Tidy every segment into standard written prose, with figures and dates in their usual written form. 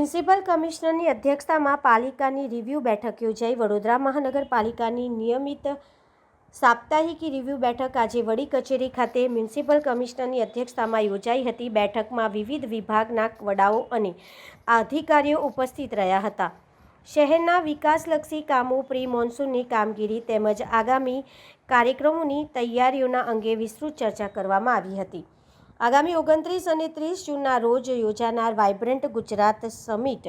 Municipal કમિશનરની અધ્યક્ષતામાં પાલિકાની review બેઠક યોજાઈ. વડોદરા મહાનગરપાલિકાની નિયમિત સાપ્તાહિક રિવ્યૂ બેઠક આજે વડી કચેરી ખાતે મ્યુનિસિપલ કમિશનરની અધ્યક્ષતામાં યોજાઈ હતી. બેઠકમાં વિવિધ વિભાગના વડાઓ અને અધિકારીઓ ઉપસ્થિત રહ્યા હતા. શહેરના વિકાસલક્ષી કામો, પ્રી મોન્સૂનની કામગીરી તેમજ આગામી કાર્યક્રમોની તૈયારીઓના અંગે વિસ્તૃત ચર્ચા કરવામાં આવી હતી. આગામી 29 અને 30 જૂનના રોજ યોજાનાર વાઇબ્રન્ટ ગુજરાત સમિટ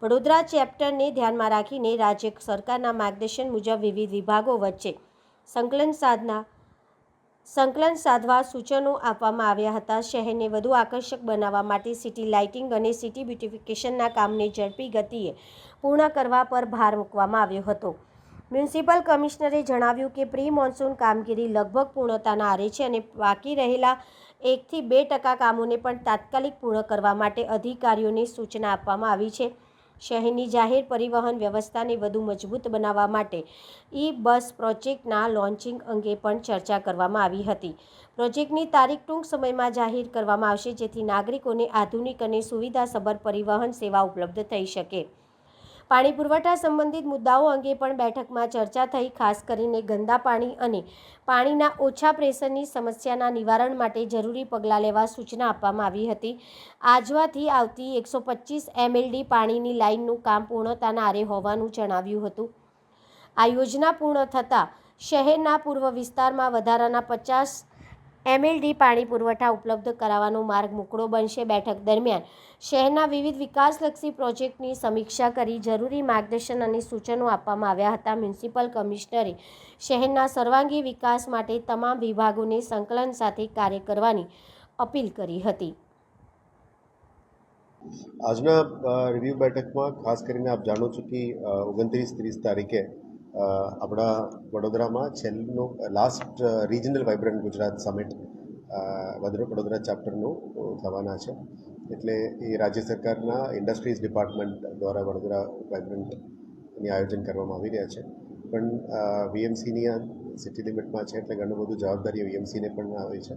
વડોદરા ચેપ્ટરને ધ્યાનમાં રાખીને રાજ્ય સરકારના માર્ગદર્શન મુજબ વિવિધ વિભાગો વચ્ચે સંકલન સાધવા સૂચનો આપવામાં આવ્યા હતા. શહેરને વધુ આકર્ષક બનાવવા માટે સિટી લાઇટિંગ અને સિટી બ્યુટિફિકેશનના કામને ઝડપી ગતિએ પૂર્ણ કરવા પર ભાર મૂકવામાં આવ્યો હતો. મ્યુનિસિપલ કમિશનરે જણાવ્યું કે પ્રી મોન્સૂન કામગીરી લગભગ પૂર્ણતાના આરે છે અને બાકી રહેલા 1 થી 2% કામોને પણ તાત્કાલિક પૂર્ણ કરવા માટે અધિકારીઓને સૂચના આપવામાં આવી છે. શહેરની જાહેર પરિવહન વ્યવસ્થાને વધુ મજબૂત બનાવવા માટે બસ પ્રોજેક્ટના લોન્ચિંગ અંગે પણ ચર્ચા કરવામાં આવી હતી. પ્રોજેક્ટની તારીખ ટૂંક સમયમાં જાહેર કરવામાં આવશે, જેથી નાગરિકોને આધુનિક અને સુવિધાસભર પરિવહન સેવા ઉપલબ્ધ થઈ શકે. પાણી પુરવઠા સંબંધિત મુદ્દાઓ અંગે પણ બેઠકમાં ચર્ચા થઈ. ખાસ કરીને ગંદા પાણી અને પાણીના ઓછા પ્રેશરની સમસ્યાના નિવારણ માટે જરૂરી પગલાં લેવા સૂચના આપવામાં આવી હતી. આજવાથી આવતી 125 MLD પાણીની લાઇનનું કામ પૂર્ણતાના આરે હોવાનું જણાવ્યું હતું. આ યોજના પૂર્ણ થતાં શહેરના પૂર્વ વિસ્તારમાં વધારાના 50 MLD પાણી પુરવઠા ઉપલબ્ધ કરાવવાનો માર્ગ મોકળો બનશે. બેઠક દરમિયાન શહેરના વિવિધ વિકાસલક્ષી પ્રોજેક્ટની સમીક્ષા કરી જરૂરી માર્ગદર્શન અને સૂચનો આપવામાં આવ્યા હતા. મ્યુનિસિપલ કમિશનરે શહેરના સર્વાંગી વિકાસ માટે તમામ વિભાગોને સંકલન સાથે કાર્ય કરવાની અપીલ કરી હતી. આજના રિવ્યૂ બેઠકમાં ખાસ કરીને આપ જાણો છો કે 29-30 તારીખે આપણા વડોદરામાં છેલ્લું last regional vibrant Gujarat summit Vadodara ચેપ્ટરનું થવાના છે. એટલે એ રાજ્ય સરકારના ઇન્ડસ્ટ્રીઝ ડિપાર્ટમેન્ટ દ્વારા વડોદરા વાઇબ્રન્ટની આયોજન કરવામાં આવી રહ્યા છે. પણ વીએમસીની આ સિટી લિમિટમાં છે, એટલે ઘણું બધું જવાબદારી વીએમસીને પણ આવે છે.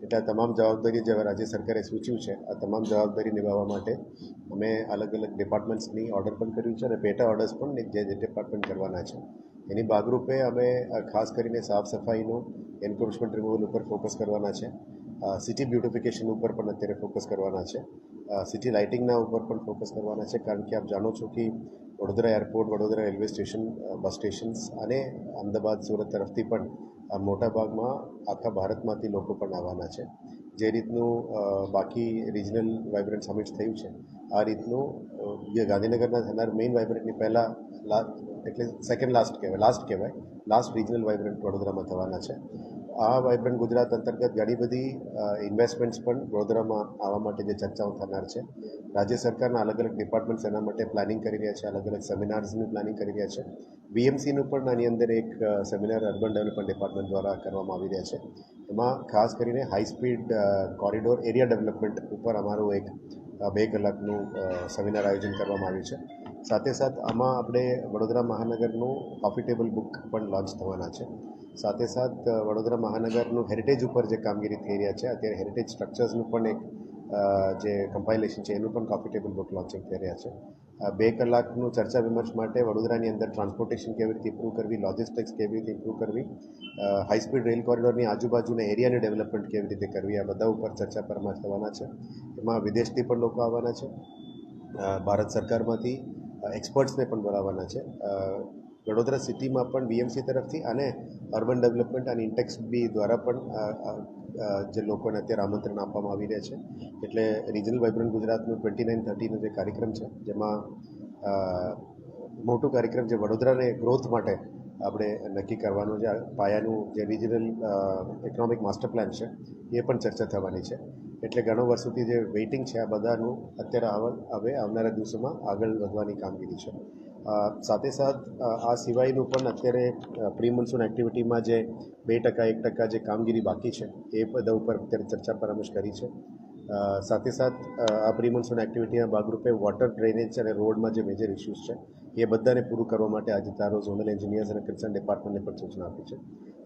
એટલે આ તમામ જવાબદારી જે રાજ્ય સરકારે સૂચ્યું છે, આ તમામ જવાબદારી નિભાવવા માટે અમે અલગ અલગ ડિપાર્ટમેન્ટ્સની ઓર્ડર પણ કર્યું છે અને પેટા ઓર્ડર્સ પણ જે ડિપાર્ટમેન્ટ કરવાના છે. એની ભાગરૂપે અમે ખાસ કરીને સાફ સફાઈનું એન્ક્રોચમેન્ટ રિમૂવલ ઉપર ફોકસ કરવાના છે. સિટી બ્યુટિફિકેશન ઉપર પણ અત્યારે ફોકસ કરવાના છે. સિટી લાઇટિંગના ઉપર પણ ફોકસ કરવાના છે, કારણ કે આપ જાણો છો કે Vadodara airport, Vadodara railway station, bus stations અને અમદાવાદ, સુરત તરફથી પણ મોટા ભાગમાં આખા ભારતમાંથી લોકો પણ આવવાના છે. જે રીતનું બાકી રિજનલ વાઇબ્રન્ટ સમિટ થયું છે, આ રીતનું જે ગાંધીનગરના થનાર મેઇન વાઇબ્રન્ટની પહેલાં એટલે સેકન્ડ લાસ્ટ રિજનલ વાઇબ્રન્ટ વડોદરામાં થવાના છે. આ વાઇબ્રન્ટ ગુજરાત અંતર્ગત ઘણી બધી ઇન્વેસ્ટમેન્ટ્સ પણ વડોદરામાં આવવા માટે જે ચર્ચાઓ થનાર છે. રાજ્ય સરકારના અલગ અલગ ડિપાર્ટમેન્ટ્સ એના માટે પ્લાનિંગ કરી રહ્યા છે, અલગ અલગ સેમિનાર્સનું પ્લાનિંગ કરી રહ્યા છે. બીએમસીનું પણ આની અંદર એક સેમિનાર અર્બન ડેવલપમેન્ટ ડિપાર્ટમેન્ટ દ્વારા કરવામાં આવી રહ્યા છે. એમાં ખાસ કરીને high speed corridor area development ઉપર અમારું એક 2 કલાકનું સેમિનાર આયોજન કરવામાં આવ્યું છે. સાથે સાથ આમાં આપણે વડોદરા મહાનગરનું કોફી ટેબલ બુક પણ લોન્ચ થવાના છે. સાથે સાથ વડોદરા મહાનગરનું હેરિટેજ ઉપર જે કામગીરી થઈ રહ્યા છે, અત્યારે હેરિટેજ સ્ટ્રક્ચર્સનું પણ એક જે કમ્પાઇલેશન છે, એનું પણ કોફી ટેબલ બુક લોન્ચિંગ થઈ રહ્યા છે. 2 કલાકનું ચર્ચા વિમર્શ માટે વડોદરાની અંદર ટ્રાન્સપોર્ટેશન કેવી રીતે ઇમ્પ્રૂવ કરવી, લોજિસ્ટિક્સ કેવી રીતે ઇમ્પ્રૂવ કરવી, હાઈ સ્પીડ રેલ કોરિડોરની આજુબાજુના એરિયાની ડેવલપમેન્ટ કેવી રીતે કરવી, આ બધા ઉપર ચર્ચા પરામર્શ થવાના છે. એમાં વિદેશથી પણ લોકો આવવાના છે, ભારત સરકારમાંથી એક્સપર્ટ્સને પણ બોલાવવાના છે. વડોદરા સિટીમાં પણ બીએમસી તરફથી અને અર્બન ડેવલપમેન્ટ અને ઇન્ટેક્સ બી દ્વારા પણ જે લોકોને અત્યારે આમંત્રણ આપવામાં આવી રહ્યા છે. એટલે રિજનલ વાઇબ્રન્ટ ગુજરાતનું 29-30નો જે કાર્યક્રમ છે, જેમાં મોટું કાર્યક્રમ જે વડોદરાને ગ્રોથ માટે આપણે નક્કી કરવાનું છે, પાયાનું જે રિજનલ ઇકોનોમિક માસ્ટર પ્લાન છે, એ પણ ચર્ચા થવાની છે. એટલે ઘણો વર્ષોથી જે વેઇટિંગ છે, આ બધાનું અત્યારે હવે આવનારા દિવસોમાં આગળ વધવાની કામગીરી છે. સાથે સાથ આ સિવાયનું પણ અત્યારે પ્રી મોન્સૂન એક્ટિવિટીમાં જે 2%-1% જે કામગીરી બાકી છે, એ બધા ઉપર અત્યારે ચર્ચા પરામર્શ કરી છે. સાથે સાથ આ પ્રી મોન્સૂન એક્ટિવિટીના ભાગરૂપે વોટર ડ્રેનેજ અને રોડમાં જે મેજર ઇસ્યુઝ છે, એ બધાને પૂરું કરવા માટે આજે તારો ઝોનલ એન્જિનિયર્સ અને કન્સર્ન ડિપાર્ટમેન્ટને પણ સૂચના આપી છે.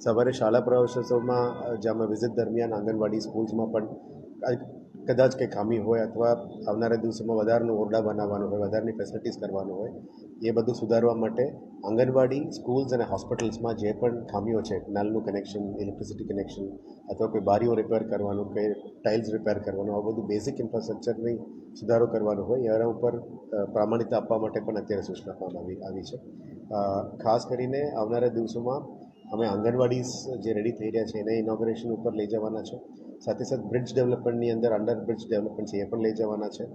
સવારે શાળા પ્રવેશોત્સવમાં જે અમે વિઝિટ દરમિયાન આંગણવાડી સ્કૂલ્સમાં પણ કદાચ કંઈ ખામી હોય અથવા આવનારા દિવસોમાં વધારાનું ઓરડા બનાવવાનું હોય, વધારાની ફેસિલિટીઝ કરવાનું હોય, એ બધું સુધારવા માટે આંગણવાડી, સ્કૂલ્સ અને હોસ્પિટલ્સમાં જે પણ ખામીઓ છે, નલનું કનેક્શન, ઇલેક્ટ્રિસિટી કનેક્શન અથવા કોઈ બારીઓ રિપેર કરવાનું, કોઈ ટાઇલ્સ રિપેર કરવાનું, આ બધું બેઝિક ઇન્ફ્રાસ્ટ્રક્ચરની સુધારો કરવાનો હોય એના ઉપર પ્રામાણિકતા આપવા માટે પણ અત્યારે સૂચના આપવામાં આવી છે. ખાસ કરીને આવનારા દિવસોમાં અમે આંગણવાડીઝ જે રેડી થઈ રહ્યા છે એને ઇનોગ્રેશન ઉપર લઈ જવાના છે. સાથે સાથે બ્રિજ ડેવલપમેન્ટની અંદર અંડર બ્રિજ ડેવલપમેન્ટ છે એ પણ લઈ જવાના છે.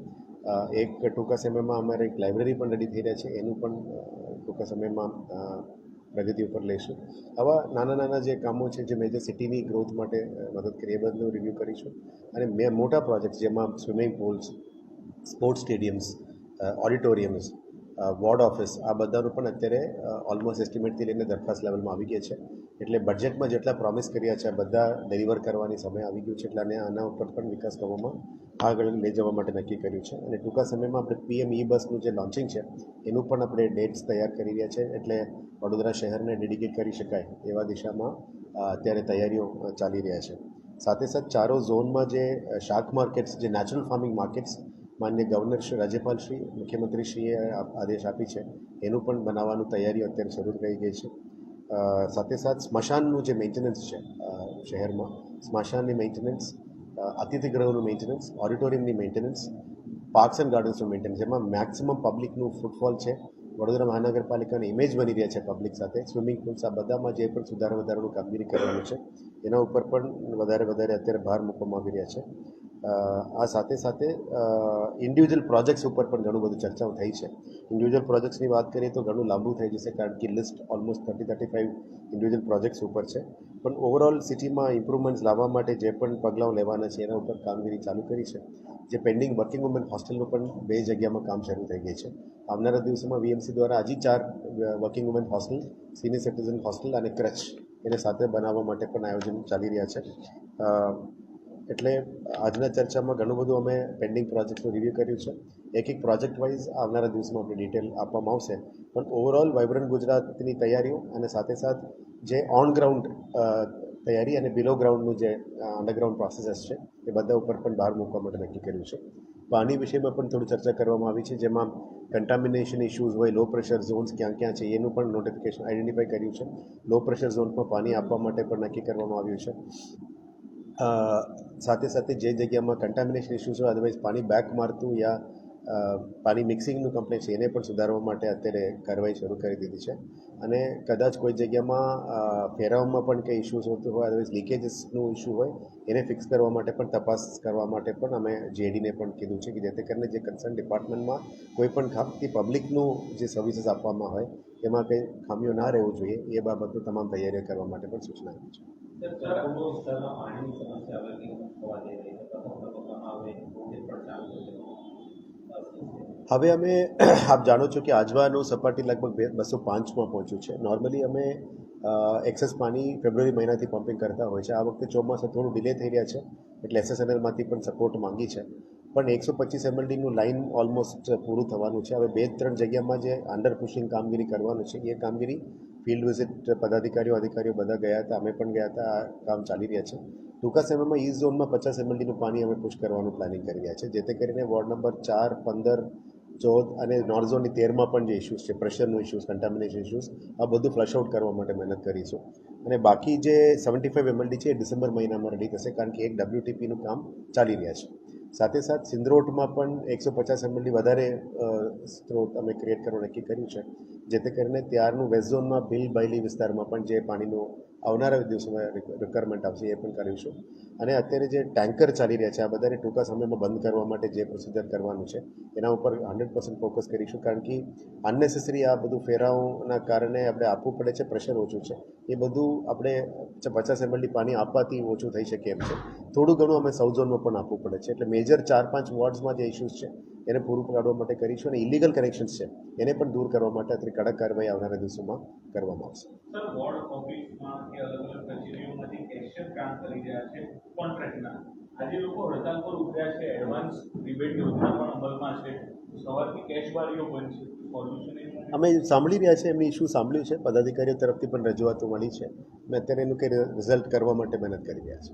એક ટૂંકા સમયમાં અમારે એક લાઇબ્રેરી પણ રેડી થઈ રહ્યા છે, એનું પણ ટૂંકા સમયમાં પ્રગતિ ઉપર લઈશું. આવા નાના નાના જે કામો છે જે મેજર સિટીની ગ્રોથ માટે મદદ કરી એ બધું રિવ્યૂ કરીશું. અને મોટા પ્રોજેક્ટ્સ જેમાં swimming pools, sports stadiums, auditoriums, ward office, આ બધાનું પણ અત્યારે ઓલમોસ્ટ એસ્ટિમેટથી લઈને દરખાસ્ત લેવલમાં આવી ગયા છે. એટલે બજેટમાં જેટલા પ્રોમિસ કર્યા છે આ બધા ડિલિવર કરવાની સમય આવી ગયું છે. એટલે આના ઉપર પણ વિકાસ કરવામાં આગળ લઈ જવા માટે નક્કી કર્યું છે. અને ટૂંકા સમયમાં આપણે PM E-બસનું જે લોન્ચિંગ છે એનું પણ આપણે ડેટ્સ તૈયાર કરી રહ્યા છે. એટલે વડોદરા શહેરને ડેડિકેટ કરી શકાય એવા દિશામાં અત્યારે તૈયારીઓ ચાલી રહ્યા છે. સાથે સાથે ચારો ઝોનમાં જે શાક માર્કેટ્સ, જે નેચરલ ફાર્મિંગ માર્કેટ્સ માન્ય ગવર્નર શ્રી, રાજ્યપાલશ્રી, મુખ્યમંત્રીશ્રીએ આદેશ આપી છે એનું પણ બનાવવાનું તૈયારીઓ અત્યારે શરૂ થઈ ગઈ છે. સાથે સાથે સ્મશાનનું જે મેન્ટેનન્સ છે શહેરમાં, સ્મશાનની મેન્ટેનન્સ, અતિથિગૃહોનું મેન્ટેનન્સ, ઓડિટોરિયમની મેન્ટેનન્સ, પાર્ક્સ એન્ડ ગાર્ડન્સનું મેન્ટેનન્સ, જેમાં મેક્સિમમ પબ્લિકનું ફૂટફોલ છે, વડોદરા મહાનગરપાલિકાની ઇમેજ બની રહ્યા છે પબ્લિક સાથે, સ્વિમિંગ પૂલ્સ, આ બધામાં જે પણ વધારાનું કામગીરી કરવાનું છે એના ઉપર પણ વધારે અત્યારે ભાર મૂકવામાં આવી રહ્યા છે. આ સાથે સાથે ઇન્ડિવિજ્યુઅલ પ્રોજેક્ટ્સ ઉપર પણ ઘણું બધું ચર્ચાઓ થઈ છે. ઇન્ડિવિજ્યુઅલ પ્રોજેક્ટ્સની વાત કરીએ તો ઘણું લાંબુ થઈ જશે, કારણ કે લિસ્ટ ઓલમોસ્ટ 30-35 ઇન્ડિવિજ્યુઅલ પ્રોજેક્ટ્સ ઉપર છે. પણ ઓવરઓલ સિટીમાં ઇમ્પ્રુવમેન્ટ્સ લાવવા માટે જે પણ પગલાઓ લેવાના છે એના ઉપર કામગીરી ચાલુ કરી છે. જે પેન્ડિંગ વર્કિંગ વુમન હોસ્ટેલનું પણ 2 જગ્યામાં કામ શરૂ થઈ ગઈ છે. આવનારા દિવસોમાં VMC દ્વારા હજી 4 working woman hostel, senior citizen hostel અને ક્રચ એને સાથે બનાવવા માટે પણ આયોજન ચાલી રહ્યા છે. એટલે આજના ચર્ચામાં ઘણું બધું અમે પેન્ડિંગ પ્રોજેક્ટનું રિવ્યૂ કર્યું છે. એક પ્રોજેક્ટ વાઇઝ આવનારા દિવસમાં આપણે ડિટેલ આપવામાં આવશે. પણ ઓવરઓલ વાઇબ્રન્ટ ગુજરાતની તૈયારીઓ અને સાથે જે ઓન ગ્રાઉન્ડ તૈયારી અને બિલો ગ્રાઉન્ડનું જે અંડરગ્રાઉન્ડ પ્રોસેસીસ છે એ બધા ઉપર પણ ભાર મૂકવા માટે નક્કી કર્યું છે. પાણી વિષયમાં પણ થોડી ચર્ચા કરવામાં આવી છે, જેમાં કન્ટામિનેશન ઇશ્યુઝ હોય, લો પ્રેશર ઝોન્સ ક્યાં ક્યાં છે એનું પણ નોટિફિકેશન આઈડેન્ટિફાઈ કર્યું છે. લો પ્રેશર ઝોનમાં પાણી આપવા માટે પણ નક્કી કરવામાં આવ્યું છે. સાથે જે જગ્યામાં કન્ટામિનેશન ઇશ્યુઝ હોય, અદરવાઇઝ પાણી બેક મારતું યા પાણી મિક્સિંગનું કમ્પ્લેન છે એને પણ સુધારવા માટે અત્યારે કાર્યવાહી શરૂ કરી દીધી છે. અને કદાચ કોઈ જગ્યામાં ફેરવવામાં પણ કંઈ ઇશ્યુઝ હોતું હોય, અદરવાઇઝ લીકેજીસનું ઇશ્યુ હોય એને ફિક્સ કરવા માટે પણ તપાસ કરવા માટે પણ અમે JDને પણ કીધું છે કે જેથી કરીને જે કન્સર્ન ડિપાર્ટમેન્ટમાં કોઈ પણ ખામતી પબ્લિકનું જે સર્વિસીસ આપવામાં હોય એમાં કંઈ ખામીઓ ના રહેવું જોઈએ એ બાબતનું તમામ તૈયારીઓ કરવા માટે પણ સૂચના આપી છે. હવે અમે આપ જાણો છો કે આજવાનું સપાટી લગભગ 205માં પહોંચ્યું છે. નોર્મલી અમે એક્સેસ પાણી ફેબ્રુઆરી મહિનાથી પમ્પિંગ કરતા હોય છે. આ વખતે ચોમાસા થોડું ડિલે થઈ રહ્યા છે એટલે SSNLમાંથી પણ સપોર્ટ માંગી છે. પણ 125 MLDનું લાઇન ઓલમોસ્ટ પૂરું થવાનું છે. હવે 2-3 જગ્યામાં જે અંડર પુશિંગ કામગીરી કરવાનું છે એ કામગીરી ફિલ્ડ વિઝિટ અધિકારીઓ બધા ગયા હતા, અમે પણ ગયા હતા. આ કામ ચાલી રહ્યા છે. ટૂંકા સમયમાં ઈસ્ટ ઝોનમાં 50 MLDનું પાણી અમે પુશ કરવાનું પ્લાનિંગ કરી રહ્યા છે, જેથી કરીને વોર્ડ નંબર 4, 15, 14 અને નોર્થ ઝોનની 13માં પણ જે ઇશ્યુઝ છે, પ્રેશરનો ઇશ્યુઝ, કન્ટામિનેશન ઇશ્યુઝ, આ બધું ફ્લશ આઉટ કરવા માટે મહેનત કરીશું. અને બાકી જે 75 MLD છે એ ડિસેમ્બર મહિનામાં રેડી થશે, કારણ કે એક WTPનું કામ ચાલી રહ્યા છે. સાથે સિંદરોટમાં પણ 150 MLD વધારે સ્ત્રોત અમે ક્રિએટ કરવા નક્કી કર્યું છે, જેથી કરીને ત્યારનું વેસ્ટ ઝોનમાં ભીલ બાયલી વિસ્તારમાં પણ જે પાણીનું આવનારા દિવસોમાં રિક્વાયરમેન્ટ આવશે એ પણ કરીશું. અને અત્યારે જે ટેન્કર ચાલી રહ્યા છે આ બધાને ટૂંકા સમયમાં બંધ કરવા માટે જે પ્રોસિજર કરવાનું છે એના ઉપર 100% ફોકસ કરીશું, કારણ કે અનનેસેસરી આ બધું ફેરાઓના કારણે આપણે આપવું પડે છે, પ્રેશર ઓછું છે. એ બધું આપણે 50 MLD પાણી આપવાથી ઓછું થઈ શકે એમ છે. થોડું ઘણું અમે સાઉથ ઝોનમાં પણ આપવું પડે છે. એટલે મેજર 4-5 વોર્ડ્સમાં જે ઇશ્યુઝ છે એને પૂરું પાડવા માટે કરીશું. અને ઇલીગલ કનેક્શન્સ છે એને પણ દૂર કરવા માટે અત્યારે કડક કાર્યવાહી આવનારા દિવસોમાં કરવામાં આવશે. સર, વોર્ડ ઓફિસમાં કે અલગ કચેરીઓમાંથી કેશિયર કામ કરી રહ્યા છે કોન્ટ્રાક્ટના. આજે લોકો હડતાલ પર ઉતર્યા છે, એડવાન્સ રિબેટ યોજના પણ અમલમાં છે, સવારથી કેશ બારીઓ બંધ છે. સોલ્યુશન અમે સાંભળી રહ્યા છે, એમની ઇશ્યુ સાંભળ્યું છે, પદાધિકારીઓ તરફથી પણ રજૂઆતો મળી છે. અને અત્યારે એનું કંઈ રિઝલ્ટ કરવા માટે મહેનત કરી રહ્યા છે.